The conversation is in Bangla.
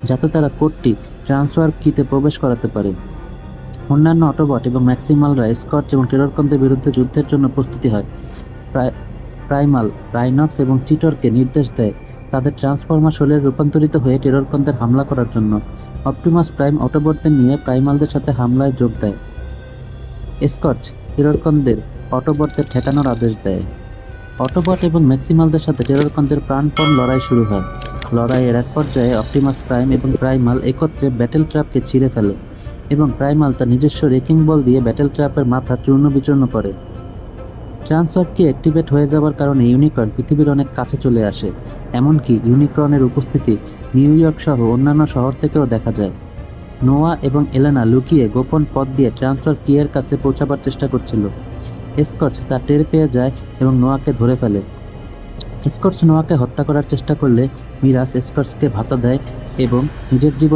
যাতে তারা কোডটি ট্রান্সফার কিতে প্রবেশ করাতে পারে। অন্যান্য অটোবট এবং ম্যাক্সিমালরা স্কর্চ এবং টেররকনদের বিরুদ্ধে যুদ্ধের জন্য প্রস্তুতি হয়। প্রাইমাল রাইনক্স এবং চিটরকে নির্দেশ দেয় তাদের ট্রান্সফর্মার শরীরে রূপান্তরিত হয়ে টেররকনদের হামলা করার জন্য। অপটিমাস প্রাইম অটোবটদের নিয়ে প্রাইমালদের সাথে হামলায় যোগ দেয়। স্কর্চ টেররকনদের অটোবটদের ঠেকানোর আদেশ দেয়। অটোবট এবং ম্যাক্সিমালদের সাথে টেররকনদের প্রাণপণ লড়াই শুরু হয়। লড়াইয়ের এক পর্যায়ে অপটিমাস প্রাইম এবং প্রাইমাল একত্রে ব্যাটেল ট্র্যাপকে ছিঁড়ে ফেলে এবং প্রাইমাল তার নিজস্ব রেকিং বল দিয়ে ব্যাটেল ট্র্যাপের মাথা চূর্ণ বিচূর্ণ করে। ট্রান্সওয়ার্ড কি অ্যাক্টিভেট হয়ে যাওয়ার কারণে ইউনিকর্ন পৃথিবীর অনেক কাছে চলে আসে। এমনকি ইউনিকর্নের উপস্থিতি নিউ ইয়র্ক সহ অন্যান্য শহর থেকেও দেখা যায়। নোয়া এবং এলেনা লুকিয়ে গোপন পথ দিয়ে ট্রান্সওয়ার্ড কি এর কাছে পৌঁছাবার চেষ্টা করছিল। স্কর্চ তা টের পেয়ে যায় এবং নোয়াকে ধরে ফেলে। স্কর্চ নোয়াকে হত্যা করার চেষ্টা করলে মিরাজ স্কর্চকে ভাতা দেয় এবং নিজের জীবন